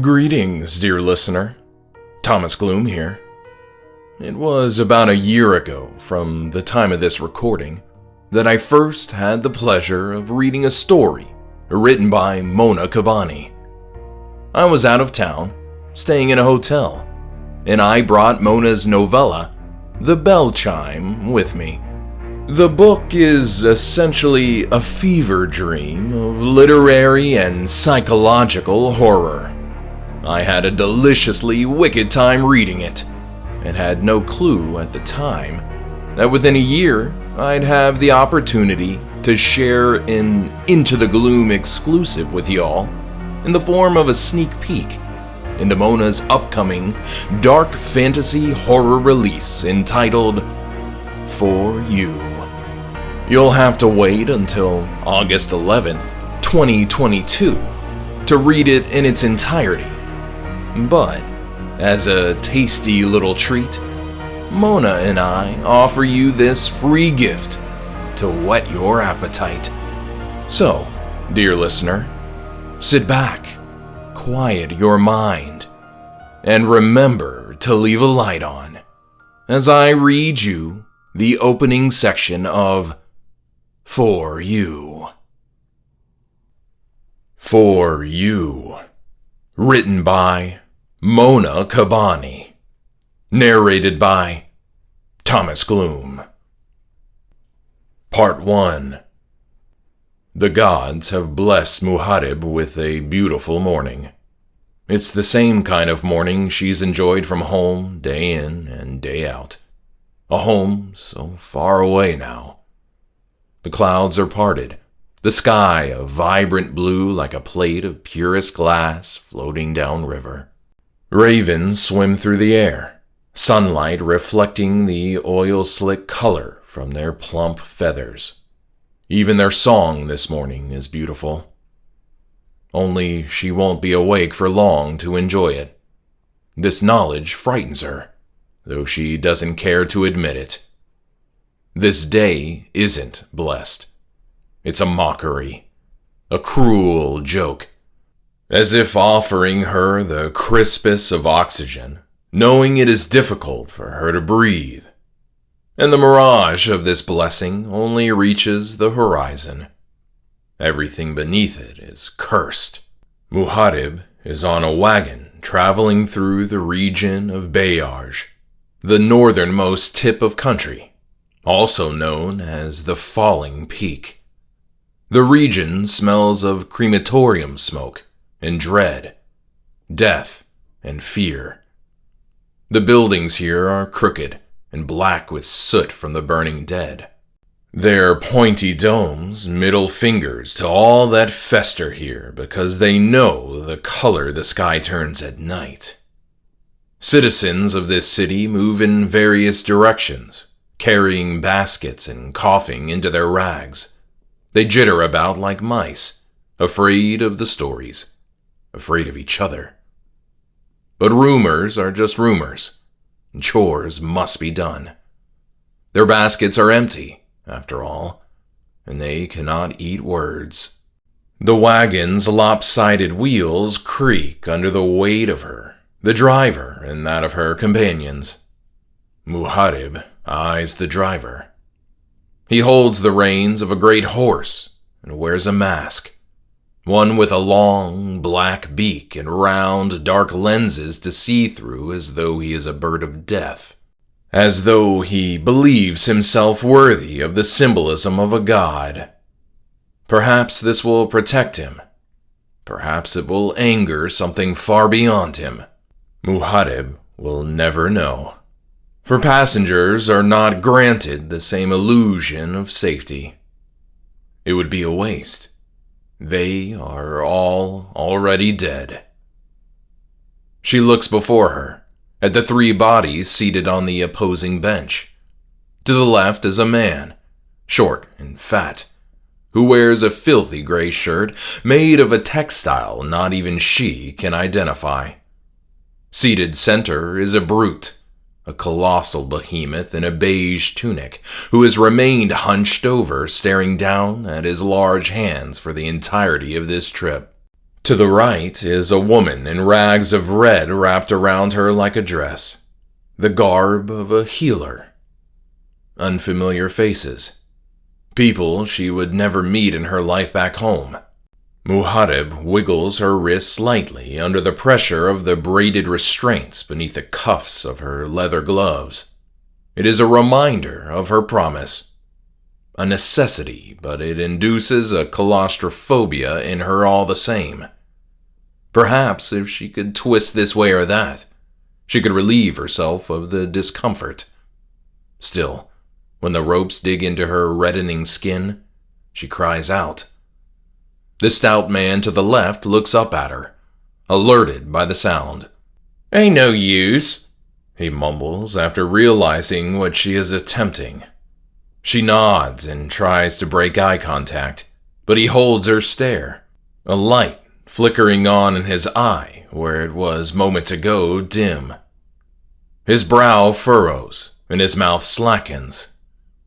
Greetings, dear listener. Thomas Gloom here. It was about a year ago, from the time of this recording, that I first had the pleasure of reading a story written by Mona Kabbani. I was out of town, staying in a hotel, and I brought Mona's novella, The Bell Chime, with me. The book is essentially a fever dream of literary and psychological horror. I had a deliciously wicked time reading it, and had no clue at the time that within a year I'd have the opportunity to share an Into the Gloom exclusive with y'all in the form of a sneak peek into Mona's upcoming dark fantasy horror release entitled For You. You'll have to wait until August 11th, 2022 to read it in its entirety. But, as a tasty little treat, Mona and I offer you this free gift to whet your appetite. So, dear listener, sit back, quiet your mind, and remember to leave a light on as I read you the opening section of For You. For You. Written by Mona Kabbani. Narrated by Thomas Gloom. Part 1. The gods have blessed Muharib with a beautiful morning. It's the same kind of morning she's enjoyed from home day in and day out. A home so far away now. The clouds are parted, the sky a vibrant blue like a plate of purest glass floating downriver. Ravens swim through the air, sunlight reflecting the oil-slick color from their plump feathers. Even their song this morning is beautiful. Only she won't be awake for long to enjoy it. This knowledge frightens her, though she doesn't care to admit it. This day isn't blessed. It's a mockery, a cruel joke, as if offering her the crispest of oxygen, knowing it is difficult for her to breathe. And the mirage of this blessing only reaches the horizon. Everything beneath it is cursed. Muharib is on a wagon traveling through the region of Bayarj, the northernmost tip of country, also known as the Falling Peak. The region smells of crematorium smoke and dread, death and fear. The buildings here are crooked and black with soot from the burning dead. Their pointy domes, middle fingers to all that fester here because they know the color the sky turns at night. Citizens of this city move in various directions, carrying baskets and coughing into their rags. They jitter about like mice, afraid of the stories, afraid of each other. But rumors are just rumors, and chores must be done. Their baskets are empty, after all, and they cannot eat words. The wagon's lopsided wheels creak under the weight of her, the driver and that of her companions. Muharib eyes the driver. He holds the reins of a great horse and wears a mask, one with a long, black beak and round, dark lenses to see through as though he is a bird of death, as though he believes himself worthy of the symbolism of a god. Perhaps this will protect him. Perhaps it will anger something far beyond him. Muharib will never know. For passengers are not granted the same illusion of safety. It would be a waste. They are all already dead. She looks before her, at the three bodies seated on the opposing bench. To the left is a man, short and fat, who wears a filthy gray shirt made of a textile not even she can identify. Seated center is a brute, a colossal behemoth in a beige tunic, who has remained hunched over, staring down at his large hands for the entirety of this trip. To the right is a woman in rags of red wrapped around her like a dress, the garb of a healer. Unfamiliar faces. People she would never meet in her life back home. Muharib wiggles her wrist slightly under the pressure of the braided restraints beneath the cuffs of her leather gloves. It is a reminder of her promise. A necessity, but it induces a claustrophobia in her all the same. Perhaps if she could twist this way or that, she could relieve herself of the discomfort. Still, when the ropes dig into her reddening skin, she cries out. The stout man to the left looks up at her, alerted by the sound. "Ain't no use," he mumbles after realizing what she is attempting. She nods and tries to break eye contact, but he holds her stare, a light flickering on in his eye where it was moments ago dim. His brow furrows and his mouth slackens.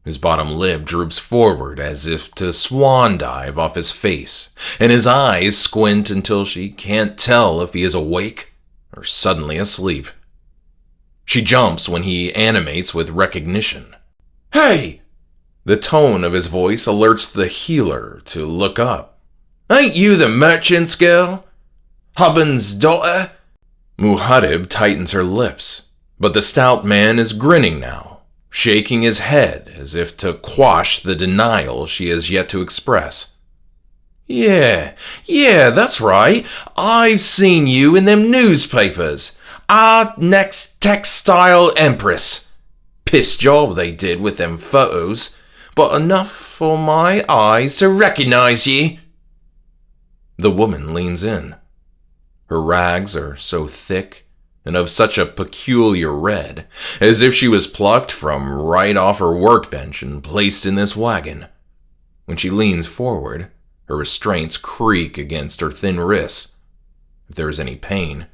His bottom lip droops forward as if to swan dive off his face, and his eyes squint until she can't tell if he is awake or suddenly asleep. She jumps when he animates with recognition. "Hey!" The tone of his voice alerts the healer to look up. "Ain't you the merchant's girl? Hubban's daughter?" Muharib tightens her lips, but the stout man is grinning now, shaking his head as if to quash the denial she has yet to express. Yeah, that's right. I've seen you in them newspapers. Our next textile empress. Piss job they did with them photos, but enough for my eyes to recognize ye." The woman leans in. Her rags are so thick and of such a peculiar red, as if she was plucked from right off her workbench and placed in this wagon. When she leans forward, her restraints creak against her thin wrists. If there is any pain,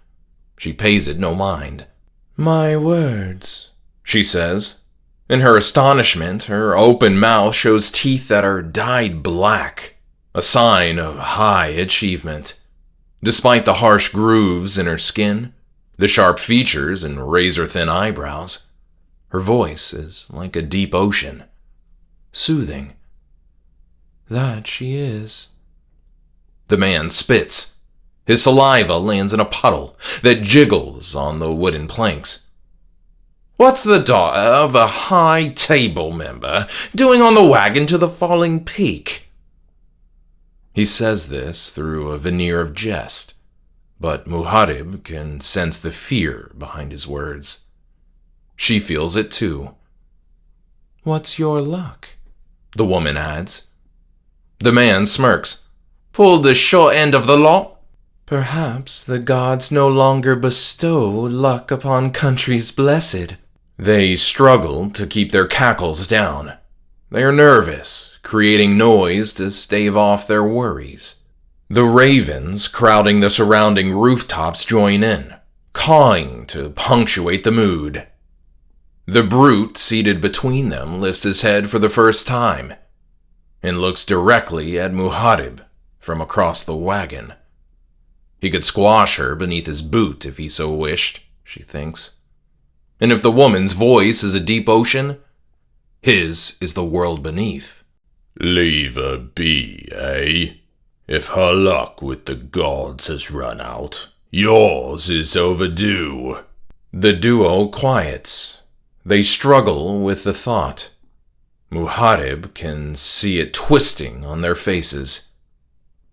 she pays it no mind. "My words," she says. In her astonishment, her open mouth shows teeth that are dyed black, a sign of high achievement. Despite the harsh grooves in her skin, the sharp features and razor-thin eyebrows, her voice is like a deep ocean, soothing. "That she is." The man spits. His saliva lands in a puddle that jiggles on the wooden planks. "What's the daughter of a high table member doing on the wagon to the falling peak?" He says this through a veneer of jest, but Muharib can sense the fear behind his words. She feels it too. "What's your luck?" the woman adds. The man smirks. "Pulled the short end of the lot?" "Perhaps the gods no longer bestow luck upon countries blessed." They struggle to keep their cackles down. They are nervous, creating noise to stave off their worries. The ravens crowding the surrounding rooftops join in, cawing to punctuate the mood. The brute seated between them lifts his head for the first time and looks directly at Muharib from across the wagon. He could squash her beneath his boot if he so wished, she thinks. And if the woman's voice is a deep ocean, his is the world beneath. "Leave her be, eh? If her luck with the gods has run out, yours is overdue." The duo quiets. They struggle with the thought. Muharib can see it twisting on their faces.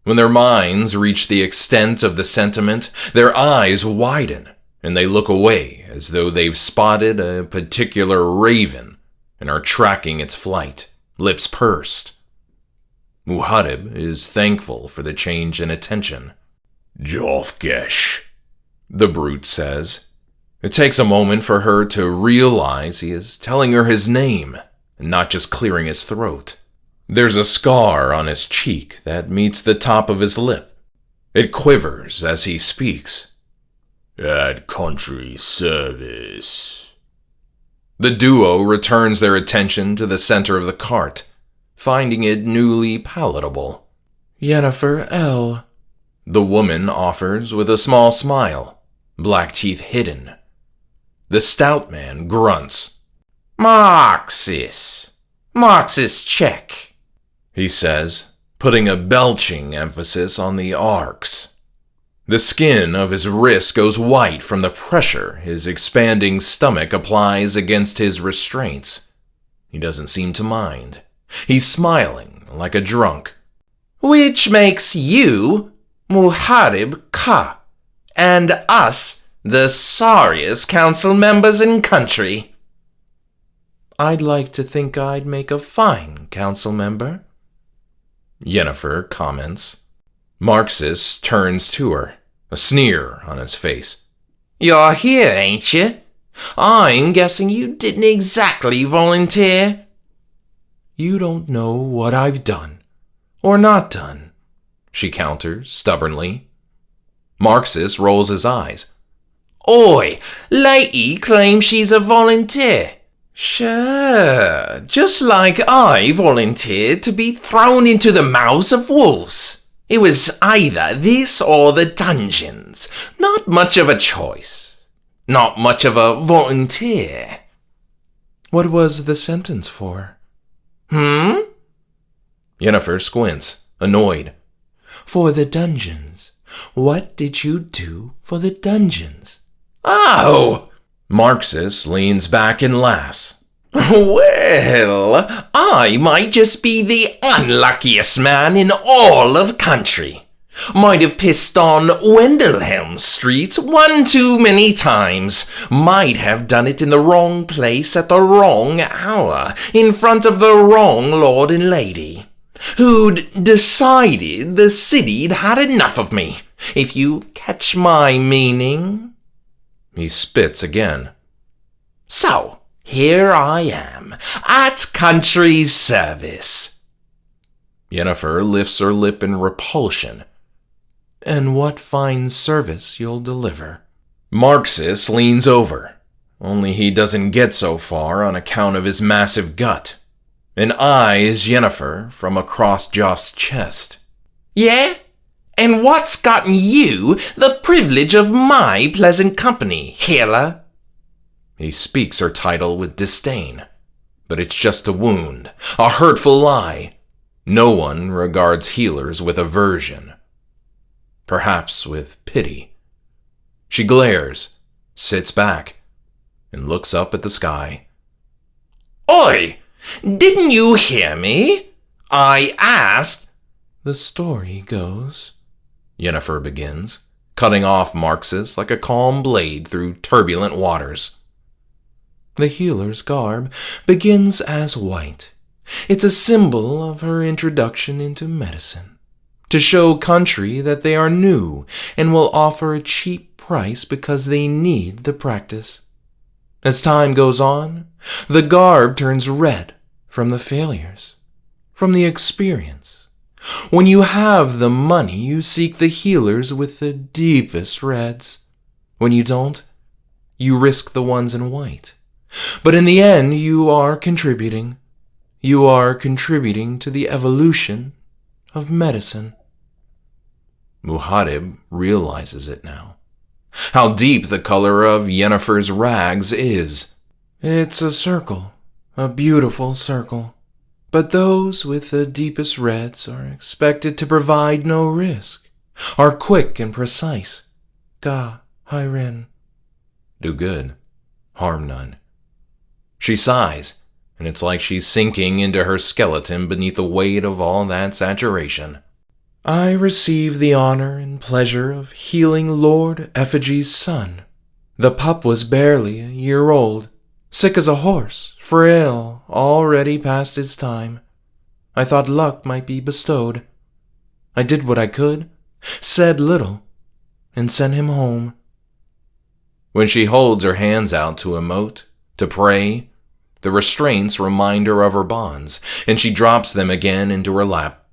When their minds reach the extent of the sentiment, their eyes widen, and they look away as though they've spotted a particular raven and are tracking its flight, lips pursed. Muharib is thankful for the change in attention. "Jofgesh," the brute says. It takes a moment for her to realize he is telling her his name and not just clearing his throat. There's a scar on his cheek that meets the top of his lip. It quivers as he speaks. "At country service." The duo returns their attention to the center of the cart, finding it newly palatable. "Yennefer L." The woman offers with a small smile, black teeth hidden. The stout man grunts. Marxist check, he says, putting a belching emphasis on the arcs. The skin of his wrist goes white from the pressure his expanding stomach applies against his restraints. He doesn't seem to mind. He's smiling like a drunk. Which makes you Muharib Ka, and us the sorriest council members in country. I'd like to think I'd make a fine council member, Yennefer comments. Marxist turns to her, a sneer on his face. You're here, ain't you? I'm guessing you didn't exactly volunteer. You don't know what I've done, or not done, she counters stubbornly. Marxist rolls his eyes. Oi, Lady claims she's a volunteer. Sure, just like I volunteered to be thrown into the mouths of wolves. It was either this or the dungeons. Not much of a choice. Not much of a volunteer. What was the sentence for? Yennefer squints, annoyed. For the dungeons. What did you do for the dungeons? Oh! Marxist leans back and laughs. Well, I might just be the unluckiest man in all of country. Might have pissed on Wendelhelm Street one too many times. Might have done it in the wrong place at the wrong hour, in front of the wrong lord and lady, who'd decided the city'd had enough of me, if you catch my meaning. He spits again. So, here I am, at country's service. Yennefer lifts her lip in repulsion. And what fine service you'll deliver. Marxist leans over, only he doesn't get so far on account of his massive gut, and eyes Yennefer from across Joff's chest. Yeah? And what's gotten you the privilege of my pleasant company, healer? He speaks her title with disdain, but it's just a wound, a hurtful lie. No one regards healers with aversion. Perhaps with pity. She glares, sits back, and looks up at the sky. Oi! Didn't you hear me? I asked. The story goes, Yennefer begins, cutting off Marxist like a calm blade through turbulent waters. The healer's garb begins as white. It's a symbol of her introduction into medicine, to show country that they are new and will offer a cheap price because they need the practice. As time goes on, the garb turns red from the failures, from the experience. When you have the money, you seek the healers with the deepest reds. When you don't, you risk the ones in white. But in the end, you are contributing. You are contributing to the evolution of medicine. Muharib realizes it now. How deep the color of Yennefer's rags is. It's a circle, a beautiful circle. But those with the deepest reds are expected to provide no risk, are quick and precise. Ga, Hyren. Do good, harm none. She sighs, and it's like she's sinking into her skeleton beneath the weight of all that saturation. I receive the honor and pleasure of healing Lord Effigy's son. The pup was barely a year old, sick as a horse, frail, already past his time. I thought luck might be bestowed. I did what I could, said little, and sent him home. When she holds her hands out to emote, to pray, the restraints remind her of her bonds, and she drops them again into her lap.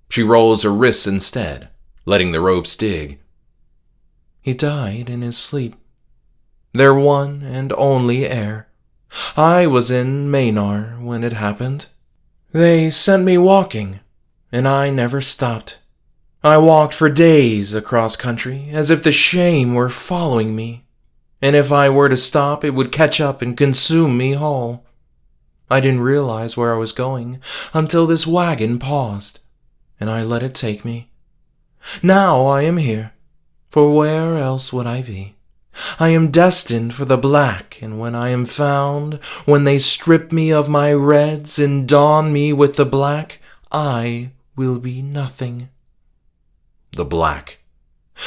She rolls her wrists instead, letting the ropes dig. He died in his sleep. Their one and only heir. I was in Maynard when it happened. They sent me walking, and I never stopped. I walked for days across country, as if the shame were following me, and if I were to stop, it would catch up and consume me whole. I didn't realize where I was going until this wagon paused, and I let it take me. Now I am here, for where else would I be? I am destined for the black, and when I am found, when they strip me of my reds and don me with the black, I will be nothing. The black,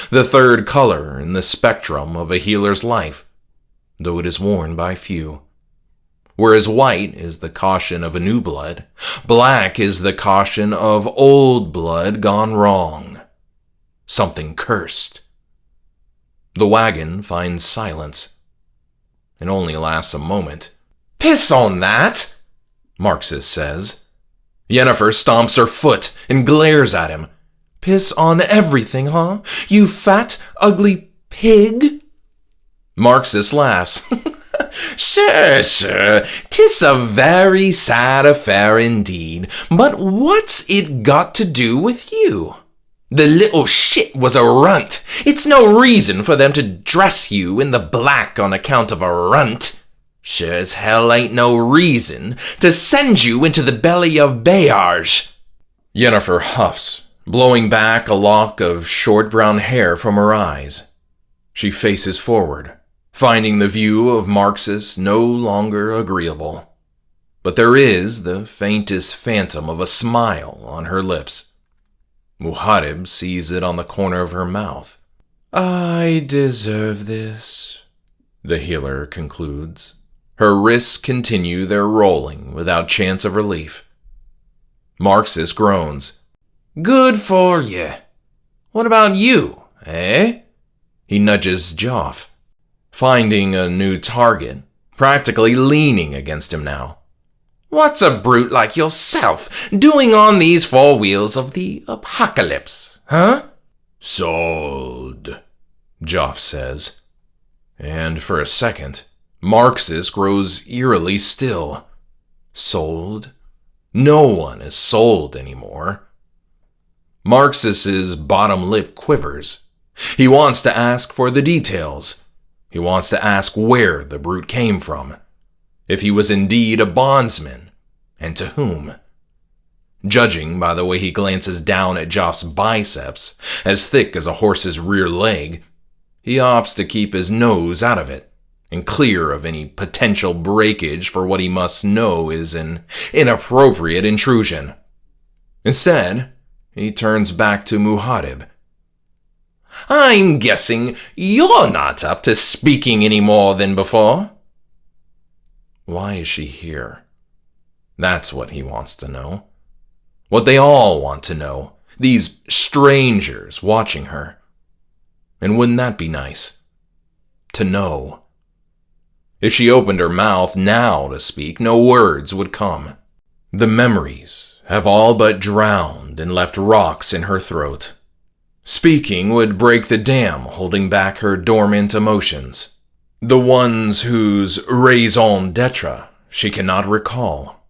the third color in the spectrum of a healer's life, though it is worn by few. Whereas white is the caution of a new blood, black is the caution of old blood gone wrong. Something cursed. The wagon finds silence. It only lasts a moment. "Piss on that," Marxist says. Yennefer stomps her foot and glares at him. "Piss on everything, huh? You fat, ugly pig?" Marxist laughs. Sure, 'tis a very sad affair indeed, but what's it got to do with you? The little shit was a runt. It's no reason for them to dress you in the black on account of a runt. Sure as hell ain't no reason to send you into the belly of Bayarj. Yennefer huffs, blowing back a lock of short brown hair from her eyes. She faces forward, finding the view of Marxist no longer agreeable. But there is the faintest phantom of a smile on her lips. Muharib sees it on the corner of her mouth. "I deserve this," the healer concludes. Her wrists continue their rolling without chance of relief. Marxist groans. "Good for you. What about you, eh?" He nudges Joff, finding a new target, practically leaning against him now. "What's a brute like yourself doing on these four wheels of the apocalypse, huh?" "Sold," Joff says. And for a second, Marxist grows eerily still. Sold? No one is sold anymore. Marxist's bottom lip quivers. He wants to ask for the details. He wants to ask where the brute came from, if he was indeed a bondsman, and to whom. Judging by the way he glances down at Joff's biceps, as thick as a horse's rear leg, he opts to keep his nose out of it, and clear of any potential breakage for what he must know is an inappropriate intrusion. Instead, he turns back to Muharib. "I'm guessing you're not up to speaking any more than before." Why is she here? That's what he wants to know. What they all want to know, these strangers watching her. And wouldn't that be nice? To know. If she opened her mouth now to speak, no words would come. The memories have all but drowned and left rocks in her throat. Speaking would break the dam holding back her dormant emotions, the ones whose raison d'etre she cannot recall.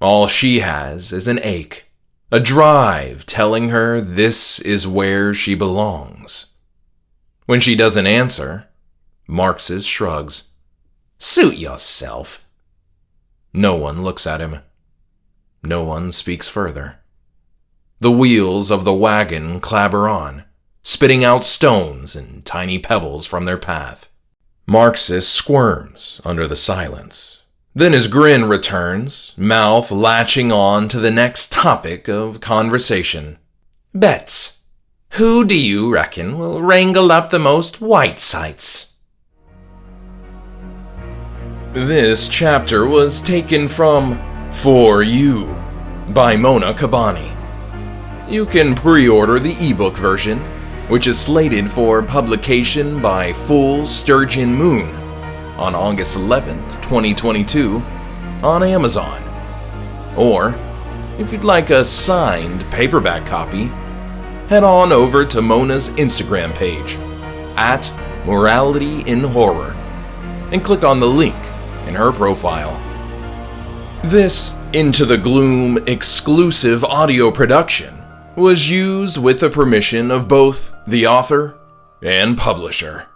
All she has is an ache, a drive telling her this is where she belongs. When she doesn't answer, Marxist shrugs. "Suit yourself." No one looks at him. No one speaks further. The wheels of the wagon clabber on, spitting out stones and tiny pebbles from their path. Marxist squirms under the silence. Then his grin returns, mouth latching on to the next topic of conversation. "Bets. Who do you reckon will wrangle up the most white sites?" This chapter was taken from For You by Mona Kabbani. You can pre-order the ebook version, which is slated for publication by Full Sturgeon Moon on August 11th, 2022 on Amazon. Or, if you'd like a signed paperback copy, head on over to Mona's Instagram page, @MoralityInHorror, and click on the link in her profile. This Into the Gloom exclusive audio production was used with the permission of both the author and publisher.